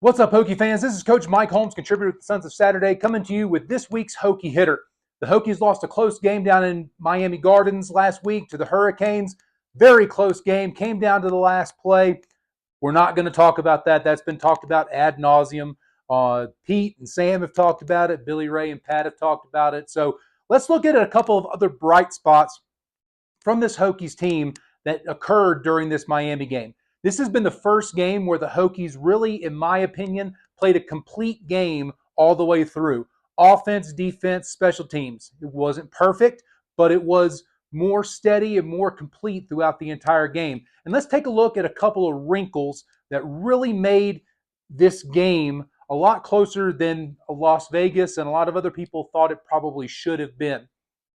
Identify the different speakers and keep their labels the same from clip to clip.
Speaker 1: What's up, Hokie fans? This is Coach Mike Holmes, contributor to the Sons of Saturday, coming to you with this week's Hokie hitter. The Hokies lost a close game down in Miami Gardens last week to the Hurricanes. Very close game, came down to the last play. We're not going to talk about that. That's been talked about ad nauseum. Pete and Sam have talked about it. Billy Ray and Pat have talked about it. So let's look at a couple of other bright spots from this Hokies team that occurred during this Miami game. This has been the first game where the Hokies really, in my opinion, played a complete game all the way through. Offense, defense, special teams. It wasn't perfect, but it was more steady and more complete throughout the entire game. And let's take a look at a couple of wrinkles that really made this game a lot closer than Las Vegas and a lot of other people thought it probably should have been.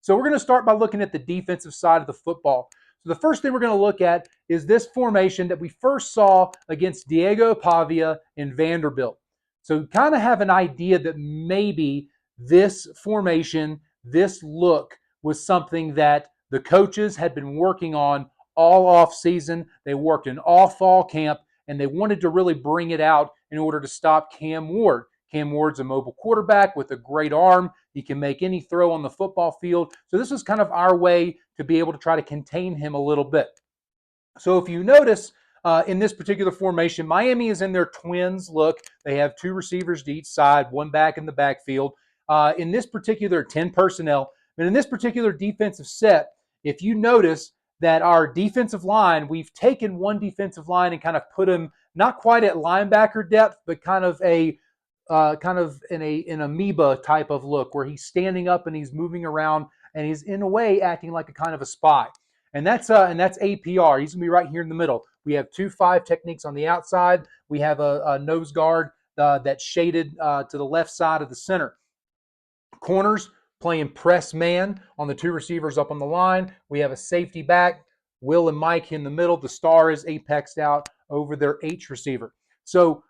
Speaker 1: So we're going to start by looking at the defensive side of the football. So the first thing we're going to look at is this formation that we first saw against Diego Pavia in Vanderbilt. So kind of have an idea that maybe this formation, this look, was something that the coaches had been working on all off season. They worked in all fall camp, and they wanted to really bring it out in order to stop Cam Ward. Cam Ward's a mobile quarterback with a great arm. He can make any throw on the football field. So this was kind of our way to be able to try to contain him a little bit. So if you notice in this particular formation, Miami is in their twins look. They have two receivers to each side, one back in the backfield. In this particular 10 personnel, and in this particular defensive set, if you notice that our defensive line, we've taken one defensive line and kind of put him not quite at linebacker depth, but kind of in an amoeba type of look where he's standing up and he's moving around and he's in a way acting like a kind of a spy. And that's APR. He's gonna be right here in the middle. We have 2-5 techniques on the outside. We have a nose guard that's shaded to the left side of the center. Corners playing press man on the two receivers up on the line. We have a safety back, Will and Mike in the middle. The star is apexed out over their H receiver. So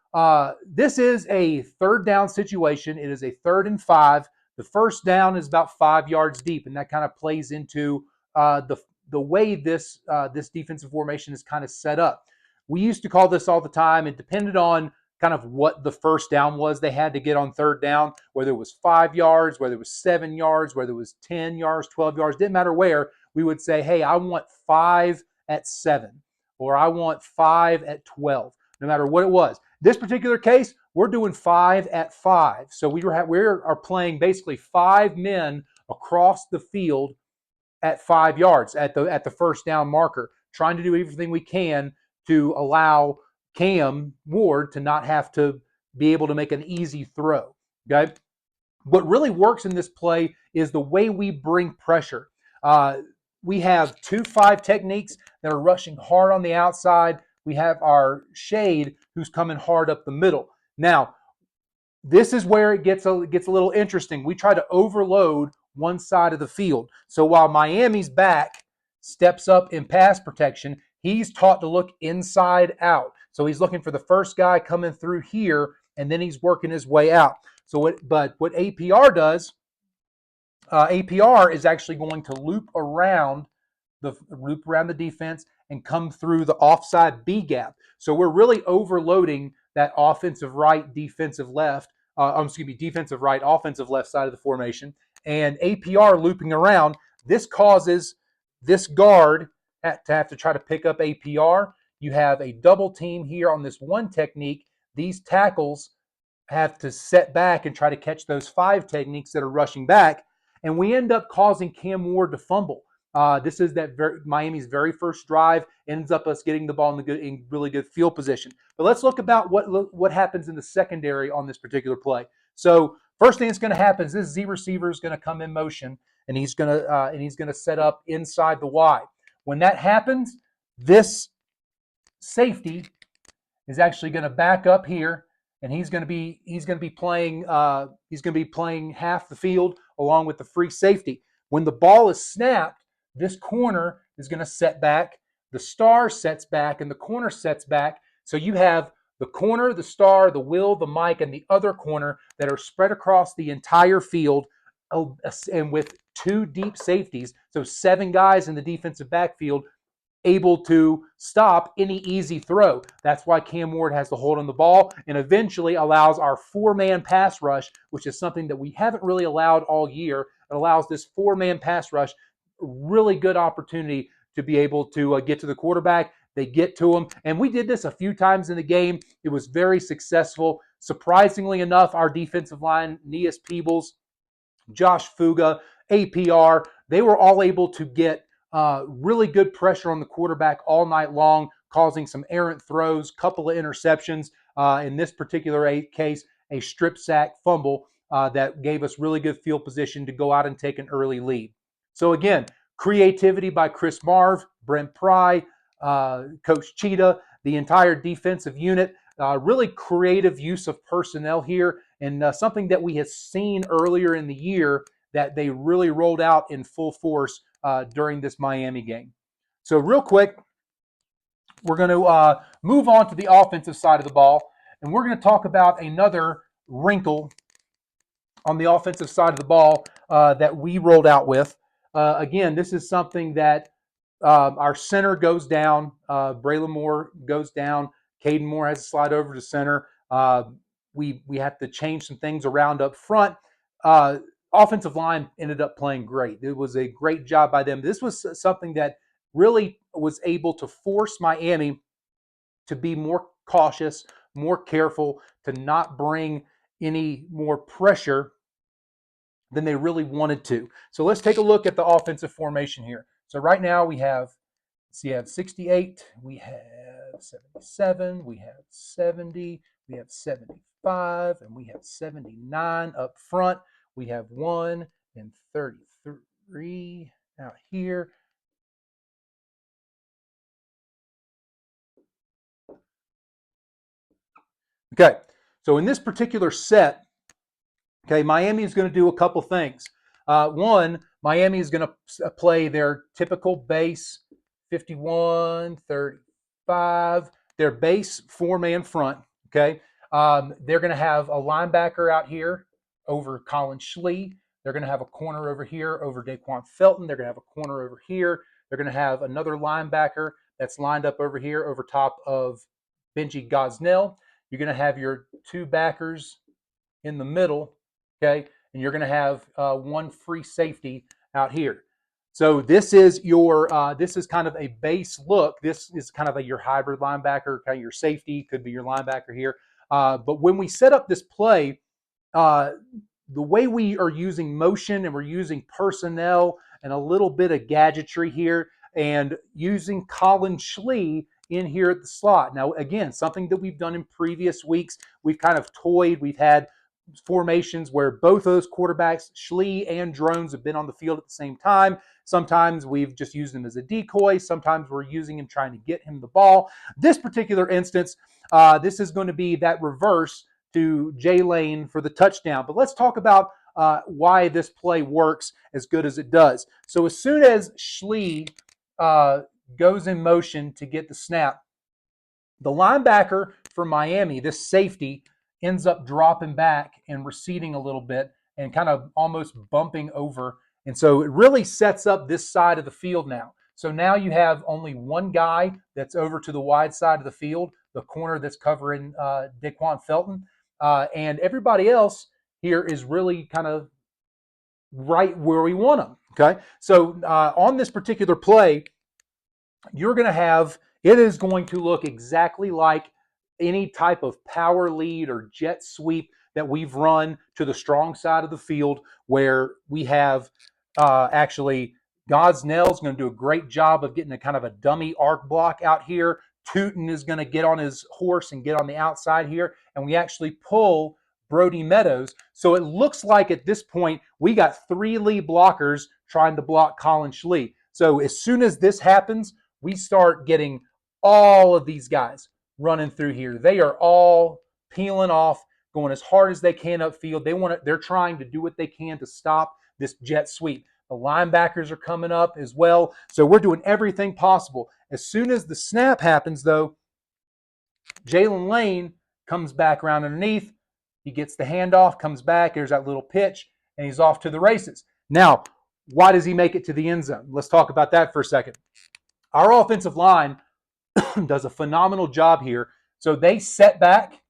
Speaker 1: this is a third down situation. It is a 3rd and 5. The first down is about 5 yards deep, and that kind of plays into the way this defensive formation is kind of set up. We used to call this all the time. It depended on kind of what the first down was they had to get on third down, whether it was 5 yards, whether it was 7 yards, whether it was 10 yards, 12 yards, didn't matter where. We would say, hey, I want 5 at 7, or I want 5 at 12, no matter what it was. This particular case, we're doing 5 at 5. So we are playing basically 5 men across the field at 5 yards at the first down marker, trying to do everything we can to allow Cam Ward to not have to be able to make an easy throw. Okay. What really works in this play is the way we bring pressure. We have 2-5 techniques that are rushing hard on the outside. We have our shade who's coming hard up the middle. Now, this is where it gets a little interesting. We try to overload one side of the field. So while Miami's back steps up in pass protection, he's taught to look inside out. So he's looking for the first guy coming through here, and then he's working his way out. So what APR does, APR is actually going to loop around the defense and come through the offside B gap. So we're really overloading that offensive right, defensive left, defensive right, offensive left side of the formation. And APR looping around, this causes this guard to have to try to pick up APR. You have a double team here on this one technique. These tackles have to set back and try to catch those 5 techniques that are rushing back. And we end up causing Cam Ward to fumble. This is Miami's very first drive, ends up us getting the ball in really good field position. But let's look about what happens in the secondary on this particular play. So first thing that's going to happen is this Z receiver is going to come in motion, and he's going to set up inside the Y. When that happens, this safety is actually going to back up here, and he's going to be playing half the field along with the free safety. When the ball is snapped, this corner is going to set back, the star sets back, and the corner sets back. So you have the corner, the star, the Will, the Mike, and the other corner that are spread across the entire field, and with 2 deep safeties, so 7 guys in the defensive backfield, able to stop any easy throw. That's why Cam Ward has the hold on the ball and eventually allows our four-man pass rush, which is something that we haven't really allowed all year. It allows this four-man pass rush really good opportunity to be able to get to the quarterback. They get to him. And we did this a few times in the game. It was very successful. Surprisingly enough, our defensive line, Neas Peebles, Josh Fuga, APR, they were all able to get really good pressure on the quarterback all night long, causing some errant throws, couple of interceptions. In this particular case, a strip sack fumble that gave us really good field position to go out and take an early lead. So again, creativity by Chris Marv, Brent Pry, Coach Cheetah, the entire defensive unit. Really creative use of personnel here, and something that we had seen earlier in the year that they really rolled out in full force during this Miami game. So real quick, we're going to move on to the offensive side of the ball, and we're going to talk about another wrinkle on the offensive side of the ball that we rolled out with. Again, this is something that our center goes down. Braylon Moore goes down. Caden Moore has to slide over to center. We have to change some things around up front. Offensive line ended up playing great. It was a great job by them. This was something that really was able to force Miami to be more cautious, more careful, to not bring any more pressure than they really wanted to. So let's take a look at the offensive formation here. So right now we have 68, we have 77, we have 70, we have 75, and we have 79 up front. We have 1 and 33 out here. Okay, so in this particular set, okay, Miami is going to do a couple things. One, Miami is going to play their typical base 51, 35, their base four-man front, okay? They're going to have a linebacker out here over Colin Schlee. They're going to have a corner over here over Daquan Felton. They're going to have a corner over here. They're going to have another linebacker that's lined up over here over top of Benji Gosnell. You're going to have your two backers in the middle, okay? And you're going to have one free safety out here. So this is your this is kind of a base look. This is kind of your hybrid linebacker, kind of your safety, could be your linebacker here. But when we set up this play, the way we are using motion and we're using personnel and a little bit of gadgetry here and using Colin Schlee in here at the slot. Now, again, something that we've done in previous weeks, we've kind of toyed. We've had formations where both those quarterbacks, Schlee and Drones, have been on the field at the same time. Sometimes we've just used him as a decoy. Sometimes we're using him trying to get him the ball. This particular instance, this is going to be that reverse to Jay Lane for the touchdown. But let's talk about why this play works as good as it does. So as soon as Schlee goes in motion to get the snap, the linebacker for Miami, this safety, ends up dropping back and receding a little bit and kind of almost bumping over. And so it really sets up this side of the field now. So now you have only one guy that's over to the wide side of the field, the corner that's covering Daquan Felton. And everybody else here is really kind of right where we want them. Okay. So on this particular play, you're going to have, it is going to look exactly like any type of power lead or jet sweep that we've run to the strong side of the field, where we have actually Gosnell's going to do a great job of getting a kind of a dummy arc block out here. Tootin is going to get on his horse and get on the outside here, and we actually pull Brody Meadows. So it looks like at this point we got three lead blockers trying to block Colin Schlee. So as soon as this happens, we start getting all of these guys running through here. They are all peeling off, going as hard as they can upfield. They're trying to do what they can to stop this jet sweep. The linebackers are coming up as well. So we're doing everything possible. As soon as the snap happens, though, Jalen Lane comes back around underneath. He gets the handoff, comes back. There's that little pitch, and he's off to the races. Now, why does he make it to the end zone? Let's talk about that for a second. Our offensive line does a phenomenal job here. So they set back,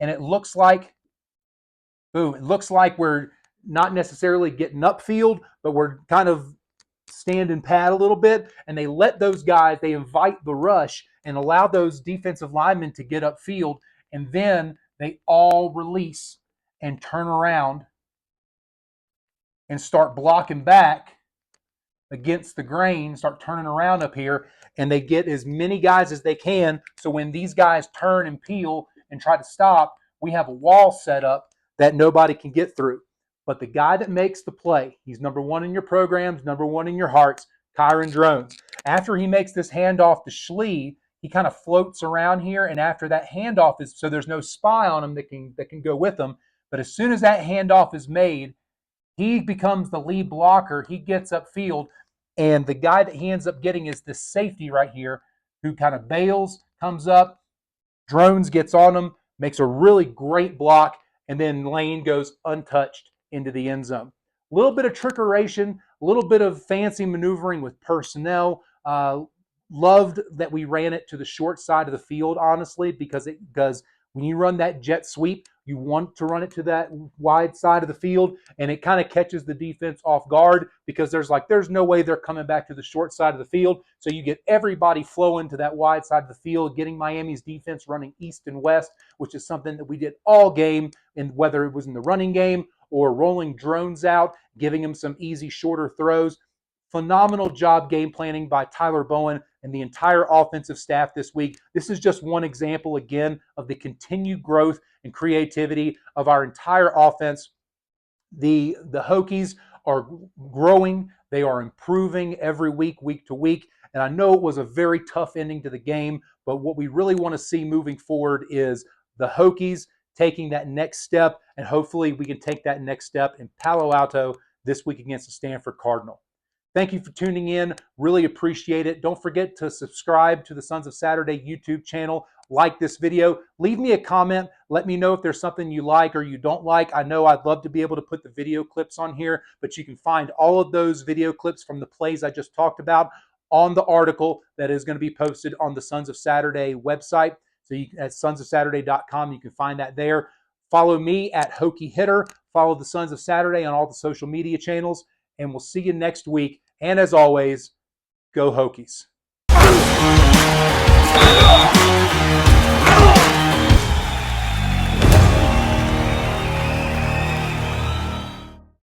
Speaker 1: and it looks like, boom, it looks like we're not necessarily getting upfield, but we're kind of standing pat a little bit, and they let those guys, they invite the rush and allow those defensive linemen to get upfield, and then they all release and turn around and start blocking back against the grain, start turning around up here, and they get as many guys as they can. So when these guys turn and peel and try to stop, we have a wall set up that nobody can get through. But the guy that makes the play, he's number one in your programs, number one in your hearts, Kyron Drones. After he makes this handoff to Schlee, he kind of floats around here, and after that handoff is, so there's no spy on him that can go with him. But as soon as that handoff is made, he becomes the lead blocker. He gets upfield, and the guy that he ends up getting is this safety right here who kind of bails, comes up, Drones gets on him, makes a really great block, and then Lane goes untouched into the end zone. A little bit of trickeration, a little bit of fancy maneuvering with personnel. Loved that we ran it to the short side of the field, honestly, because when you run that jet sweep, you want to run it to that wide side of the field, and it kind of catches the defense off guard because there's no way they're coming back to the short side of the field. So you get everybody flowing to that wide side of the field, getting Miami's defense running east and west, which is something that we did all game, and whether it was in the running game or rolling Drones out, giving them some easy, shorter throws. Phenomenal job game planning by Tyler Bowen and the entire offensive staff this week. This is just one example, again, of the continued growth and creativity of our entire offense. The Hokies are growing. They are improving every week, week to week. And I know it was a very tough ending to the game, but what we really want to see moving forward is the Hokies taking that next step, and hopefully we can take that next step in Palo Alto this week against the Stanford Cardinal. Thank you for tuning in. Really appreciate it. Don't forget to subscribe to the Sons of Saturday YouTube channel. Like this video. Leave me a comment. Let me know if there's something you like or you don't like. I know I'd love to be able to put the video clips on here, but you can find all of those video clips from the plays I just talked about on the article that is going to be posted on the Sons of Saturday website. So at sonsofsaturday.com, you can find that there. Follow me at Hokie Hitter. Follow the Sons of Saturday on all the social media channels, and we'll see you next week. And as always, go Hokies.